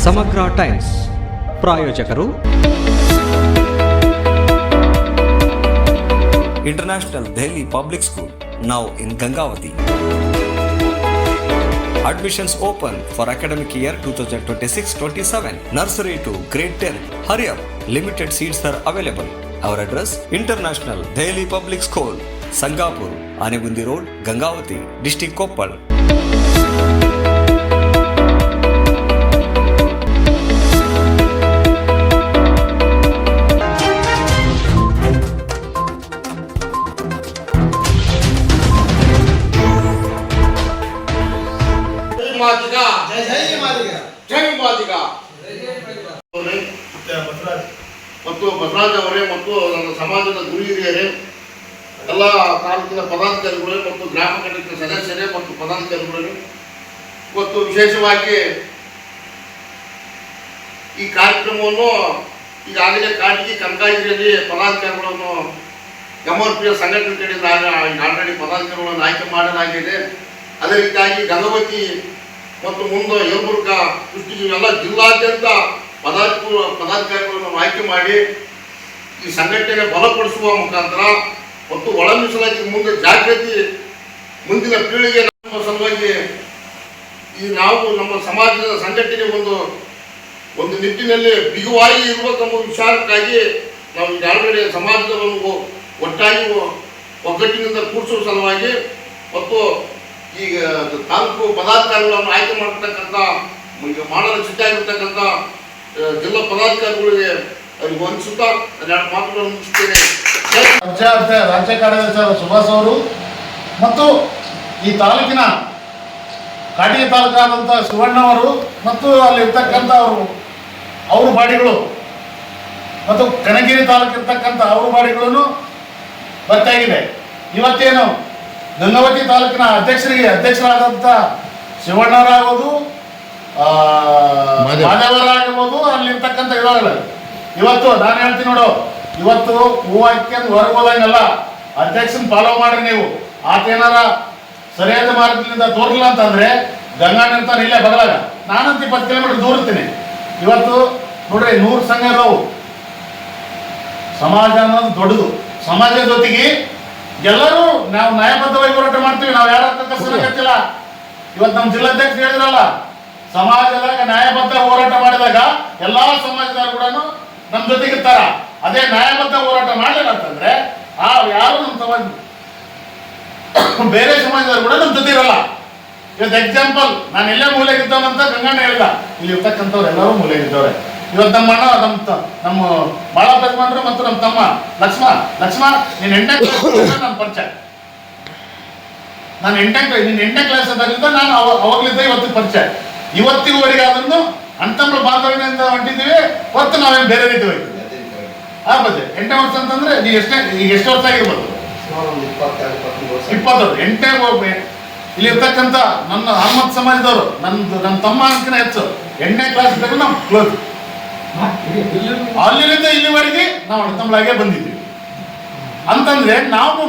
ಸಮಗ್ರ ಟೈಮ್ಸ್ ಪ್ರಾಯೋಜಕರು International Delhi Public School, now in Gangavati. Admissions open for academic year 2026-27. Nursery to grade 10. Hurry up, limited seats are available. Our address, International Delhi Public School, Sangapur, Anegundi Road, Gangavati, District Koppal. ಮತ್ತು ಬಸವರಾಜ್ ಅವರೇ ಮತ್ತು ನನ್ನ ಸಮಾಜದ ಗುರು ಹಿರಿಯರೇ, ಎಲ್ಲ ತಾಲೂಕಿನ ಪದಾಧಿಕಾರಿಗಳೇ ಮತ್ತು ಗ್ರಾಮ ಘಟಕದ ಸದಸ್ಯರೇ ಮತ್ತು ಪದಾಧಿಕಾರಿಗಳೇ, ಇವತ್ತು ವಿಶೇಷವಾಗಿ ಈ ಕಾರ್ಯಕ್ರಮವನ್ನು ಈಗಾಗಲೇ ಕಾಟಗಿ ಕನಕಾಗಿರಿಯಲ್ಲಿ ಪದಾಧಿಕಾರಿಗಳನ್ನು MRP ಸಂಘಟನೆ ಕಡೆಯಿಂದ ಆಲ್ರೆಡಿ ಪದಾಧಿಕಾರಿಗಳನ್ನು ಆಯ್ಕೆ ಮಾಡಲಾಗಿದೆ. ಅದೇ ರೀತಿಯಾಗಿ ಗಂಗವತಿ ಮತ್ತು ಮುಂದೆ ಯಲಬುರ್ಗ ಕುಷ್ಟಗಿ ಎಲ್ಲ ಜಿಲ್ಲಾದ್ಯಂತ ಪದಾಧಿಕಾರಿಗಳನ್ನು ಆಯ್ಕೆ ಮಾಡಿ ಈ ಸಂಘಟನೆ ಬಲಪಡಿಸುವ ಮುಖಾಂತರ ಮತ್ತು ಒಳ ಮೀಸಲಾತಿ ಮುಂದೆ ಜಾಗೃತಿ ಮುಂದಿನ ಪೀಳಿಗೆ ನಮ್ಮ ಸಲುವಾಗಿ ಈ ನಾವು ನಮ್ಮ ಸಮಾಜದ ಸಂಘಟನೆ ಒಂದು ನಿಟ್ಟಿನಲ್ಲಿ ಬಿಗುವಾಗಿ ಇರಬೇಕೆಂಬ ವಿಚಾರಕ್ಕಾಗಿ ನಾವು ಈಗಾಗಲೇ ಸಮಾಜವನ್ನು ಒಟ್ಟಾಗಿ ಒಗ್ಗಟ್ಟಿನಿಂದ ಕೂಡಿಸುವ ಸಲುವಾಗಿ ಮತ್ತು ಈಗ ತಾಲೂಕು ಪದಾಧಿಕಾರಿಗಳನ್ನು ಆಯ್ಕೆ ಮಾಡತಕ್ಕಂಥ ಮಾಡಲು ಸಿದ್ಧಾಗಿರ್ತಕ್ಕಂಥ ಜಿಲ್ಲಾ ಪದಾಧಿಕಾರಿಗಳಿಗೆ ಅವ್ರಿಗೆ ವಂದಿಸುತ್ತಾ ಎರಡು ಮಾತುಗಳನ್ನು ಮುಗಿಸ್ತೇನೆ. ರಾಜ್ಯ ಕಾರ್ಯದರ್ಶಿ ಸುಭಾಷ್ ಅವರು ಮತ್ತು ಈ ತಾಲೂಕಿನ ಕಾಟಿಗೆ ತಾಲೂಕಾದಂಥ ಶಿವಣ್ಣವರು ಮತ್ತು ಅಲ್ಲಿರ್ತಕ್ಕಂಥ ಅವ್ರ ಬಾಡಿಗಳು ಮತ್ತು ಕನಗಿರಿ ತಾಲೂಕು ಇರ್ತಕ್ಕಂಥ ಅವ್ರ ಬಾಡಿಗಳನ್ನು ಬರ್ತಾಗಿದೆ. ಇವತ್ತೇನು ಗಂಗಾವತಿ ತಾಲೂಕಿನ ಅಧ್ಯಕ್ಷರಾದಂಥ ಶಿವಣ್ಣವರಾಗೋದು, ಮಾದೇವರಾಗಿರ್ಬೋದು, ಅಲ್ಲಿರ್ತಕ್ಕಂಥ ಇವಾಗಲೇ ಇವತ್ತು ನಾನು ಹೇಳ್ತೀನಿ ನೋಡು, ಇವತ್ತು ಹೂ ಹಾಕ್ಯಂದು ಹೊರಗೆ ಹೋದಂಗಲ್ಲ, ಅಧ್ಯಕ್ಷನ ಫಾಲೋ ಮಾಡ್ರಿ ನೀವು. ಆತೇನಾರ ಸರಿಯಾದ ಮಾರ್ಗದಿಂದ ತೋರ್ಲಿಲ್ಲ ಅಂತಂದ್ರೆ ಗಂಗಾಣ ಅಂತ ಇಲ್ಲೇ ಬದಲಾಗ ನಾನಂತ 20 ಕಿಲೋಮೀಟರ್ ದೂರ ಇರ್ತೀನಿ. ಇವತ್ತು ನೋಡ್ರಿ 100 ಸಂಘ ಇರೋವು. ಸಮಾಜ ಅನ್ನೋದು ದೊಡ್ಡದು. ಸಮಾಜದ ಜೊತೆಗೆ ಎಲ್ಲರೂ ನಾವು ನ್ಯಾಯಬದ್ಧವಾಗಿ ಹೋರಾಟ ಮಾಡ್ತೀವಿ. ನಾವು ಯಾರ ಕತ್ತಿಲ್ಲ. ಇವತ್ತು ನಮ್ಮ ಜಿಲ್ಲಾಧ್ಯಕ್ಷ ಹೇಳಿದ್ರಲ್ಲ, ಸಮಾಜದಾಗ ನ್ಯಾಯಬದ್ಧ ಹೋರಾಟ ಮಾಡಿದಾಗ ಎಲ್ಲಾ ಸಮಾಜದವರು ಕೂಡ ನಮ್ಮ ಜೊತೆಗೆ ಇರ್ತಾರ. ಅದೇ ನ್ಯಾಯಬದ್ಧ ಹೋರಾಟ ಮಾಡಲಿಲ್ಲ ಅಂತಂದ್ರೆ ಯಾರು ನಮ್ಮ ಸಮಾಜ ಬೇರೆ ಸಮಾಜದವರು ಕೂಡ ನಮ್ಮ ಜೊತೆ ಇರಲ್ಲ. ಇವತ್ತು ಎಕ್ಸಾಂಪಲ್, ನಾನು ಎಲ್ಲೇ ಮೂಲೆಗಿದ್ದವನಂತ ಗಂಗಣ್ಣ ಹೇಳಿದ, ಇಲ್ಲಿ ಇರ್ತಕ್ಕಂಥವ್ರು ಎಲ್ಲರೂ ಮೂಲೆಗಿದ್ದವ್ರೆ. ಇವತ್ತು ನಮ್ಮ ಅಣ್ಣ ನಮ್ಮ ಬಾಳಪ್ಪ ಯಜಮಾನ್ರು ಮತ್ತು ನಮ್ಮ ತಮ್ಮ ಲಕ್ಷ್ಮ ನೀನು 8ನೇ ಕ್ಲಾಸ್ ನನ್ನ ಪರಿಚಯ. ನಾನು 8ನೇ ಕ್ಲಾಸ್ ಆದಾಗಲಿಂದ ನಾನು ಅವಾಗಲಿದ್ದ ಇವತ್ತು ಪರಿಚಯ. ಇವತ್ತಿಗುವರೆಗೆ ಅದನ್ನು ಅಣ್ತಮ್ಮ ಬಾಂಧವ್ಯದಿಂದ ಹೊಂಟಿದ್ದೀವಿ. ಹೊತ್ತು ನಾವೇನು ಬೇರೆ ರೀತಿ ಹೋಗ್ತೀವಿ. ಆ ಬಗ್ಗೆ 8ನೇ ವರ್ಷ ಅಂತಂದ್ರೆ ನೀವು ಎಷ್ಟು ವರ್ಷ ಆಗಿರ್ಬೋದು? 20 ವರ್ಷ. 8ನೇ ಇಲ್ಲಿ ಇರ್ತಕ್ಕಂಥ ನನ್ನ ಅಹಮದ್ ಸಮಾಜದವರು ನನ್ನ ತಮ್ಮ ಅಂಕಿನ ಹೆಚ್ಚು 8ನೇ ಕ್ಲಾಸ್ ಇದ್ದಾಗ ನಾವು ಕ್ಲೋಸ್. ಅಲ್ಲಿಂದ ಇಲ್ಲಿವರೆಗೆ ನಾವು ಅಣ್ತಮ್ಮಳಾಗೆ ಬಂದಿದ್ದೀವಿ ಅಂತಂದ್ರೆ ನಾವು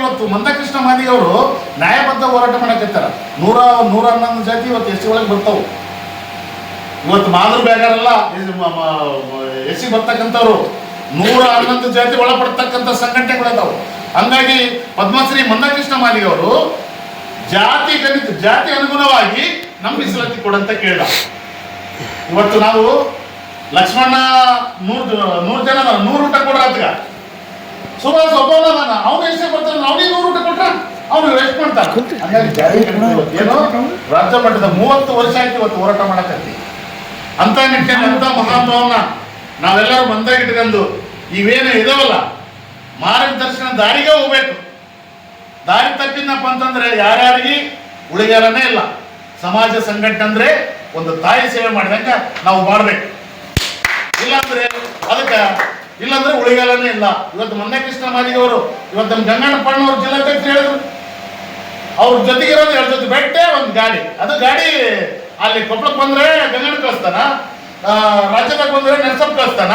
ಇವತ್ತು ಮಂದಕೃಷ್ಣ ಮಾದಿಗೆ ಅವರು ನ್ಯಾಯಬದ್ಧ ಹೋರಾಟ ಮಾಡಕತ್ತಾರ. 111 ಜಾತಿ ಇವತ್ತು ಎಸ್ ಸಿ ಒಳಗೆ ಬರ್ತಾವು. ಇವತ್ತು ಮಾಧುರ್ ಬೇಗಾರಲ್ಲ ಎಸ್ ಸಿ ಬರ್ತಕ್ಕಂಥವ್ರು 111 ಜಾತಿ ಒಳಪಡ್ತಕ್ಕಂಥ ಸಂಘಟನೆಗಳಿದಾವೆ. ಹಂಗಾಗಿ ಪದ್ಮಶ್ರೀ ಮಂದಕೃಷ್ಣ ಮಾದಿಗೆ ಅವರು ಜಾತಿ ಅನುಗುಣವಾಗಿ ನಮ್ಮ ಮೀಸಲಾತಿ ಕೊಡಂತ ಕೇಳಿದ. ಇವತ್ತು ನಾವು ಲಕ್ಷ್ಮಣ 100 ಜನ 100 ಊಟ ಕೊಡ್ರ ಸುಭಾಷ್ ಒಬ್ಬ ಅವನು ಎಷ್ಟೇ ಬರ್ತಾನೆ, ಅವನಿಗೆ 100 ಊಟ ಕೊಟ್ರ ಅವ್ನು ರೆಸ್ಟ್ ಮಾಡ್ತಾನೆ. ಹಾಗಾಗಿ ಏನೋ ರಾಜ್ಯ ಮಟ್ಟದ 30 ವರ್ಷ ಆಯ್ತು ಇವತ್ತು ಹೋರಾಟ ಮಾಡಕತ್ತಿ. ಅಂತ ನಿಟ್ಟಿನಲ್ಲಿ ಅಂತ ಮಹಾನುಭಾವನ ನಾವೆಲ್ಲರೂ ಮಂದಾಗಿಟ್ಕೊಂಡು ಇವೇನು ಇದಾವಲ್ಲ ಮಾರ್ಗದರ್ಶನ ದಾರಿಗೆ ಹೋಗ್ಬೇಕು. ದಾರಿ ತಪ್ಪಿನಪ್ಪ ಅಂತಂದ್ರೆ ಯಾರ್ಯಾರಿಗೆ ಉಳಿಗಾಲನೇ ಇಲ್ಲ. ಸಮಾಜ ಸಂಘಟನೆ ಅಂದ್ರೆ ಒಂದು ತಾಯಿ ಸೇವೆ ಮಾಡಿದಂಗ ನಾವು ಮಾಡ್ಬೇಕು. ಇಲ್ಲಾಂದ್ರೆ ಉಳಿಗಾಲನೇ ಇಲ್ಲ. ಇವತ್ತು ಮಂದಕೃಷ್ಣ ಮಾದಿಗೆ ಅವರು ಇವತ್ತು ನಮ್ಮ ಗಂಗಣ್ಣಪ್ಪಣ್ಣವ್ರು ಜಿಲ್ಲಾಧ್ಯಕ್ಷ ಹೇಳಿದ್ರು, ಅವ್ರ ಜೊತೆಗಿರೋದು 2 ಜೊತೆ ಬೆಟ್ಟೆ ಒಂದು ಗಾಡಿ. ಅದು ಗಾಡಿ ಅಲ್ಲಿ ಕೊಪ್ಪಳಕ್ಕೆ ಬಂದ್ರೆ ಗಂಗಣ್ಣ ಕಳಿಸ್ತಾನ, ರಾಜ್ಯದಾಗ ಬಂದ್ರೆ ನರಸಪ್ಪ ಕಳಿಸ್ತಾನ,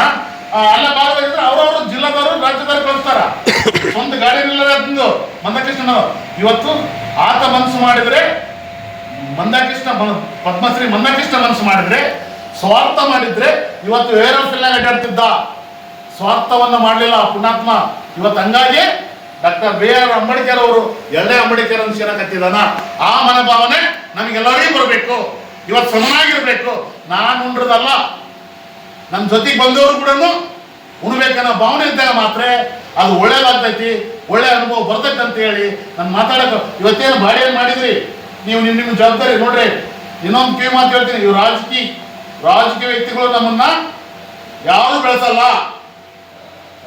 ಅಲ್ಲ ಭಾಗವಾಗಿದ್ರೆ ಅವ್ರವ್ರ ಜಿಲ್ಲಾದವರು ರಾಜ್ಯದವ್ರು ಕಳಿಸ್ತಾರ. ಸ್ವಂತ ಗಾಡಿ ನಿಲ್ಲದ ಮಂದಕೃಷ್ಣನವರು ಇವತ್ತು ಆತ ಮನಸ್ಸು ಮಾಡಿದ್ರೆ ಮಂದಕೃಷ್ಣ ಪದ್ಮಶ್ರೀ ಮಂದಕೃಷ್ಣ ಮನಸ್ಸು ಮಾಡಿದ್ರೆ ಸ್ವಾರ್ಥ ಮಾಡಿದ್ರೆ ಇವತ್ತು ಏರೋಫಿಲ್ನಾಗ ಅಡ್ಡಾಡ್ತಿದ್ದ. ಸ್ವಾರ್ಥವನ್ನು ಮಾಡಲಿಲ್ಲ ಆ ಪುಣ್ಯಾತ್ಮ. ಇವತ್ತು ಹಂಗಾಗಿ ಡಾಕ್ಟರ್ B.R. ಅಂಬೇಡ್ಕರ್ ಅವರು ಎಲ್ಲೇ ಅಂಬೇಡ್ಕರ್ ಅಂತ ಸೇರಕತ್ತಿದಾನ. ಆ ಮನೋಭಾವನೆ ನಮಗೆಲ್ಲರಿಗೂ ಬರಬೇಕು. ಇವತ್ತು ಸಮನಾಗಿರ್ಬೇಕು. ನಾನು ಉಂಡ್ರದಲ್ಲ, ನನ್ನ ಜೊತೆಗೆ ಬಂದವರು ಕೂಡ ಉಣ್ಬೇಕನ್ನೋ ಭಾವನೆ ಇದ್ದಾಗ ಮಾತ್ರ ಅದು ಒಳ್ಳೇದಾಗ್ತೈತಿ, ಒಳ್ಳೆ ಅನುಭವ ಬರ್ತೈತೆ ಅಂತ ಹೇಳಿ ನಾನು ಮಾತಾಡೋಕೆ ಇವತ್ತೇನು ಬಾಡಿಗೆ ಮಾಡಿದ್ರಿ ನೀವು ನಿಮ್ಮ ಜವಾಬ್ದಾರಿ ನೋಡ್ರಿ. ಇನ್ನೊಂದು ಕಿವಿ ಮಾತು ಹೇಳ್ತೀನಿ, ಇವು ರಾಜಕೀಯ ವ್ಯಕ್ತಿಗಳು ನಮ್ಮನ್ನ ಯಾರು ಬೆಳೆಸಲ್ಲ.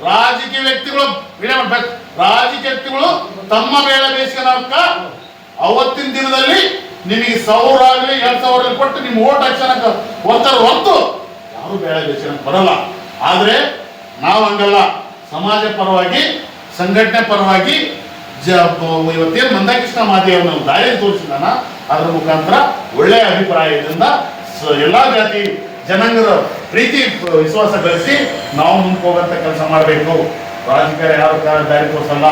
ರಾಜಕೀಯ ವ್ಯಕ್ತಿಗಳು ತಮ್ಮ ಬೇಳೆ ಬೇಯಿಸ್ಕೊಳಕ ಅವತ್ತಿನ ದಿನದಲ್ಲಿ ನಿಮಗೆ 1000 ಆಗಲಿ 2000 ಕೊಟ್ಟು ನಿಮ್ಮ ಓಟ್ ಹಾಕ್ಸೋಣಕ ಹೋಗ್ತಾರ ಹೊರತು ಯಾರು ಬೇಳೆ ಬೇಯಿಸ್ಕೊಳಕ್ ಬರಲ್ಲ. ಆದ್ರೆ ನಾವು ಹಂಗಲ್ಲ. ಸಮಾಜ ಪರವಾಗಿ, ಸಂಘಟನೆ ಪರವಾಗಿ ಇವತ್ತೇನು ಮಂದಾಕೃಷ್ಣ ಮಾದೇವನ ದಾರಿ ತೋರಿಸಿದಾನ, ಅದರ ಮುಖಾಂತರ ಒಳ್ಳೆಯ ಅಭಿಪ್ರಾಯದಿಂದ ಎಲ್ಲಾ ಜಾತಿ ಜನಾಂಗದ ಪ್ರೀತಿ ವಿಶ್ವಾಸ ಗಳಿಸಿ ನಾವು ಮುಂದೆ ಹೋಗಂತ ಕೆಲಸ ಮಾಡಬೇಕು. ರಾಜಕೀಯ ಯಾರು ದಾರಿ ತೋರಿಸಲ್ಲ.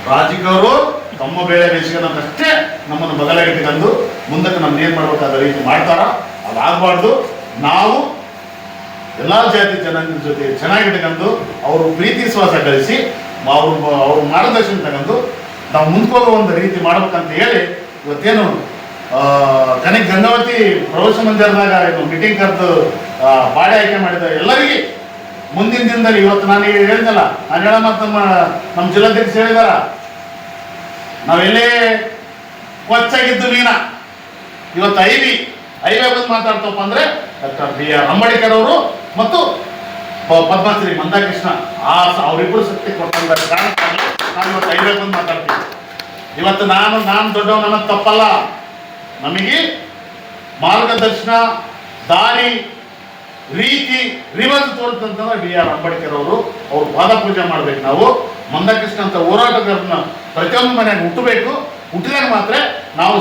ರಾಜಕೀಯವರು ತಮ್ಮ ಬೇಳೆ ಬೇಯಿಸ್ಕೊಳಕ್ಕಷ್ಟೇ ನಮ್ಮನ್ನು ಬದಲಾಗಿಟ್ಟುಕೊಂಡು ಮುಂದಕ್ಕೆ ನಮ್ಗೆ ಏನ್ ಮಾಡ್ಬೇಕಾದ ರೀತಿ ಮಾಡ್ತಾರ. ಅದಾಗಬಾರ್ದು. ನಾವು ಎಲ್ಲಾ ಜಾತಿ ಜನಾಂಗದ ಜೊತೆ ಚೆನ್ನಾಗಿಟ್ಕೊಂಡು ಅವರು ಪ್ರೀತಿ ವಿಶ್ವಾಸ ಗಳಿಸಿ ಅವ್ರ ಮಾರ್ಗದರ್ಶನ ತಗೊಂಡು ನಾವು ಮುಂದ್ಕೋಗೋ ಒಂದು ರೀತಿ ಮಾಡ್ಬೇಕಂತ ಹೇಳಿ ಇವತ್ತೇನು ಕನಕ ಗಂಗಾವತಿ ಪ್ರವೇಶ ಮಂದಿರದಾಗ ಮೀಟಿಂಗ್ ಕರೆದು ಬಾಡಿ ಆಯ್ಕೆ ಮಾಡಿದ ಎಲ್ಲರಿಗೆ ಮುಂದಿನ ದಿನದಲ್ಲಿ ಇವತ್ತು ನಾನು ಹೇಳಿದ್ನಲ್ಲ, ನಾನು ಹೇಳ ಮತ್ತು ನಮ್ಮ ಜಿಲ್ಲಾಧ್ಯಕ್ಷ ಹೇಳಿದಾರ, ನಾವೆಲ್ಲೇ ಕೊಚ್ಚಾಗಿದ್ದು ಮೀನ ಇವತ್ತು ಐವೇ ಬಂದು ಮಾತಾಡ್ತಪ್ಪ ಅಂದ್ರೆ ಡಾಕ್ಟರ್ B.R. ಅಂಬೇಡ್ಕರ್ ಅವರು ಮತ್ತು ಪದ್ಮಶ್ರೀ ಮಂದಾಕೃಷ್ಣ ಅವರಿಬ್ಬರು ಶಕ್ತಿ ಕೊಟ್ಟಂತ ಕಾರಣಕ್ಕಾಗಿ ನಾನು ಇವತ್ತು ಐವೇ ಬಂದು ಮಾತಾಡ್ತೀನಿ. ಇವತ್ತು ನಾನು ದೊಡ್ಡವನ ತಪ್ಪಲ್ಲ. ನಮಗೆ ಮಾರ್ಗದರ್ಶನ, ದಾರಿ, ರೀತಿ, ರಿವಾಜ್ ತೋರ್ತಂತಂದ್ರೆ B.R. ಅಂಬೇಡ್ಕರ್ ಅವರು ಪಾದ ಪೂಜೆ ಮಾಡ್ಬೇಕು. ನಾವು ಮಂದಾಕೃಷ್ಣ ಅಂತ ಹೋರಾಟಗಾರನ ಪ್ರತಿಯೊಂದು ಮನೆಯಾಗ ಹುಟ್ಟಬೇಕು. ಹುಟ್ಟಿದಾಗ ಮಾತ್ರ ನಾವು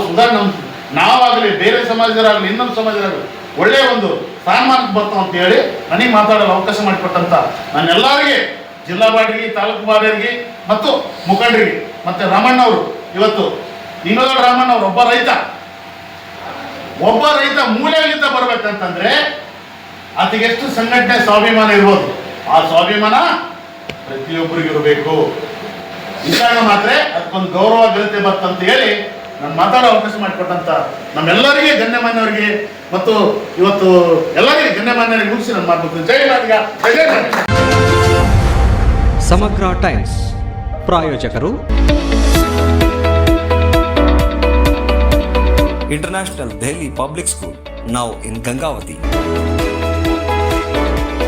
ನಾವಾಗಲಿ ಬೇರೆ ಸಮಾಜದವರಾಗಲಿ ಇನ್ನೊಂದು ಸಮಾಜದವರಾಗಲಿ ಒಳ್ಳೆಯ ಒಂದು ಸ್ಥಾನಮಾನಕ್ಕೆ ಬರ್ತಾವ ಅಂತ ಹೇಳಿ ನನಗೆ ಮಾತಾಡಲು ಅವಕಾಶ ಮಾಡಿಕೊಟ್ಟಂತ ನಾನೆಲ್ಲರಿಗೆ, ಜಿಲ್ಲಾ ಬಾಡಿಗೆ, ತಾಲೂಕು ಬಾಡಿಗೆ ಮತ್ತು ಮುಖಂಡರಿಗೆ ಮತ್ತೆ ರಾಮಣ್ಣವರು, ಇವತ್ತು ಇಂಗಳೂರು ರಾಮಣ್ಣವರು ಒಬ್ಬ ರೈತ ಮೂಲೆಯಲ್ಲಿಂದ ಬರ್ಬೇಕಂತಂದ್ರೆ ಆತಗೆಷ್ಟು ಸಂಘಟನೆ ಸ್ವಾಭಿಮಾನ ಇರ್ಬೋದು. ಆ ಸ್ವಾಭಿಮಾನ ಪ್ರತಿಯೊಬ್ಬರಿಗಿರಬೇಕು. ಇದ್ದಾಗ ಮಾತ್ರ ಅದಕ್ಕೊಂದು ಗೌರವ ಘನತೆ ಬರ್ತಂತ ಹೇಳಿ ನಾನು ಮಾತಾಡೋ ಅವಕಾಶ ಮಾಡಿಕೊಟ್ಟಂತ ನಮ್ಮೆಲ್ಲರಿಗೆ, ಗಣ್ಯಮಾನ್ಯವರಿಗೆ ಮತ್ತು ಇವತ್ತು ಎಲ್ಲರಿಗೆ ಗಣ್ಯಮಾನ್ಯರಿಗೆ ಮುಗಿಸಿ ನಾನು ಮಾತಾಡ್ತೀನಿ. ಜೈ ಮಾದಿಗ, ಜೈ ಮಾದಿಗ. ಸಮಗ್ರ ಟೈಮ್ಸ್ ಪ್ರಾಯೋಜಕರು International Delhi Public School, now in Gangavati.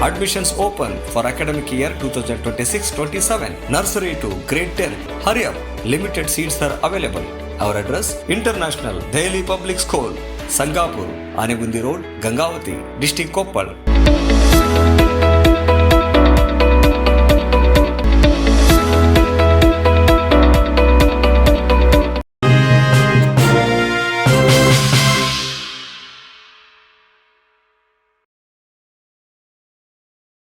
Admissions open for academic year 2026-27. Nursery to grade 10. Hurry up! Limited seats are available. Our address: International Delhi Public School, Sangapur, Anegundi Road, Gangavati, District Koppal.